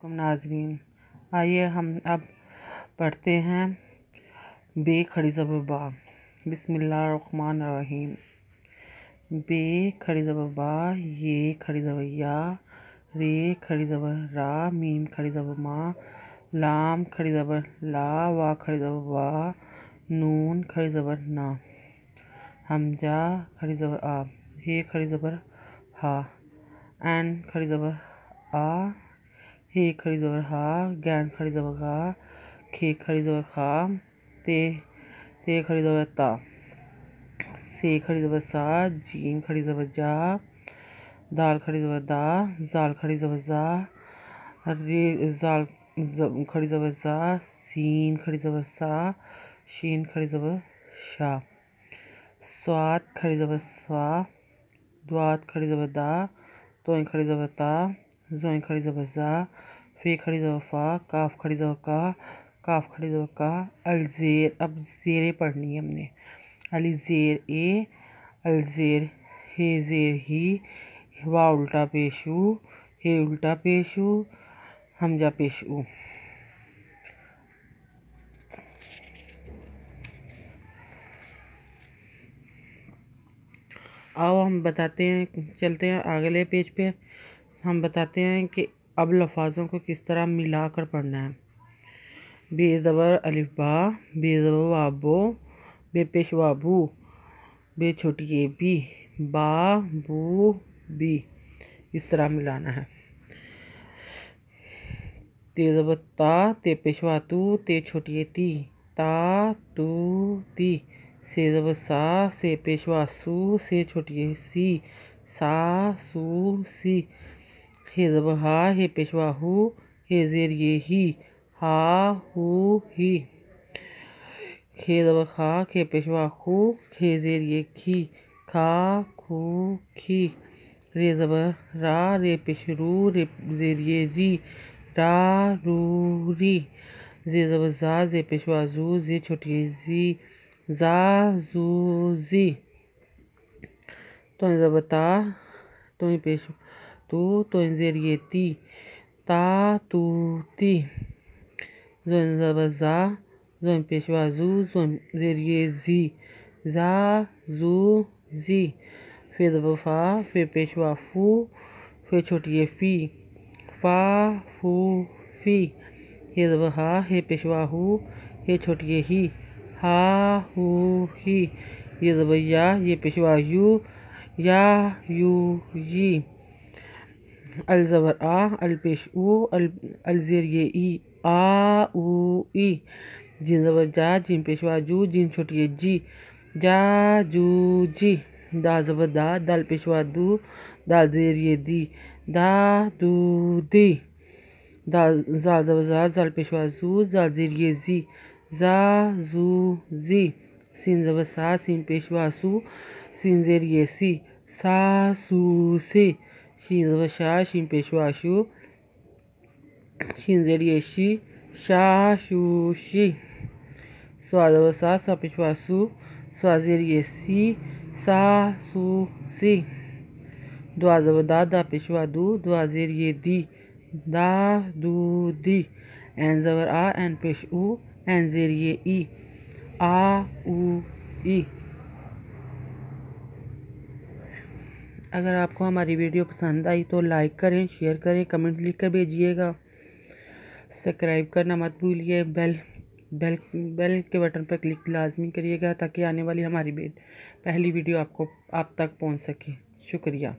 नाज़रीन, आइए हम अब पढ़ते हैं बे खड़ी ज़बर बा। बिस्मिल्लाहिर्रहमानिर्रहीम। बे खड़ी ज़बर बा, ये खड़ी ज़बर या, रे खड़ी ज़बर रा, मीम खड़ी ज़बर मा, लाम खड़ी ज़बर ला, वा खड़ी ज़बर वा, नून खड़ी ज़बर ना, हमजा खड़ी ज़बर आ, हे खड़ी ज़बर हा, एन खड़ी ज़बर आ, हे खड़ी ज़बर हा, गैन खड़ी ज़बर गा, खे खड़ी ज़बर खा, ते खड़ी ज़बर ता, से खड़ी ज़बर सा, जीम खड़ी ज़बर जा, दाल खड़ी ज़बर दा, जाल खड़ी ज़बर जा, रे जाल खड़ी ज़बर जा, सीन खड़ी ज़बर सा, शीन खड़ी ज़बर शा, स्वाद खड़ी ज़बर स्वा, द्वात खड़ी ज़बर दा, तोइन खड़ी ज़बर ता, जोइन खड़ी ज़बर जा, फे खड़ी ज़बर फा, काफ खड़ी ज़बर का, काफ खड़ी ज़बर का, अलजेर। अब ज़ेरे पढ़नी है हमने। अली ज़ेर ए, अलजेर हे ज़ेर ही, वा उल्टा पेशू, हे उल्टा पेशू, हमजा पेशू। आओ हम बताते हैं, चलते हैं अगले पेज पे। हम बताते हैं कि अब लफ्ज़ों को किस तरह मिलाकर पढ़ना है। बे ज़बर अलिफ बा, बे ज़बर वाबो, बे पेश वाबू, बे छोटी ए बी, बा बू बी, इस तरह मिलाना है। ते ज़बर ता, ते पेश वातू, ते छोटी ए ती, ता तू ती, से ज़बर सा, से पेश वासू, से छोटी ए सी, सा सू सी, हे ज़बर हा, हे पेश वाहू, हे ज़ेर ये ही, हा हू ही, खे ज़बर खा, खे पेश वाखू, खे ज़ेर ये खी, खा खू खी, रे ज़बर रा, रे पेश रू, रे ज़ेर ये री, रा रू री, जे ज़बर जा, जे पेश वाजू, जे छोटी ये जी, जा जू जी, तोइन ज़बर ता, तोइन पेश तू, तोइन ज़ेर ये ती, ता तू ती, जोइन ज़बर जा, जोइन पेश वाजू, जोइन ज़ेर ये जी, जा जू जी, फे ज़बर फा, फे पेश वाफू, फे छोटी ये फी, फा फू फी, हे ज़बर हा, हे पेश वाहू, हे छोटी ये ही, हा हू ही, ये ज़बर या, ये पेश वायू, या यू जी, अल ज़बर आ, अल पेश ऊ, अल ज़ेर ये ई, आ ऊ ई, जिन ज़बर जा, जिन पेश वाजू, जिन छोटी ये जी, जा जू जी, दा ज़बर दा, दाल पेश वादू, दाल ज़ेर ये दी, दा दू दी, जाल ज़बर जा, जाल पेश वाजू, जाल ज़ेर ये जी, जा जू जी, सीन ज़बर सा, सीन पेश वासू, सीन ज़ेर ये सी, सा सू सी, शीन ज़बर शा, शीन पेश वाशू, शीन ज़ेर ये शी, शा शू शी, स्वा ज़बर सा, सा पेश वासू, स्वा ज़ेर ये सी, सा सू सी, दुआ ज़बर दा, दा पेश वादू, दुआ ज़ेर ये दी, दा दू दी, एन ज़बर आ, एन पेश ऊ, एन ज़ेर ये ई, आ ऊ ई। अगर आपको हमारी वीडियो पसंद आई तो लाइक करें, शेयर करें, कमेंट लिख कर भेजिएगा। सब्सक्राइब करना मत भूलिए। बेल के बटन पर क्लिक लाजमी करिएगा ताकि आने वाली हमारी पहली वीडियो आप तक पहुंच सके। शुक्रिया।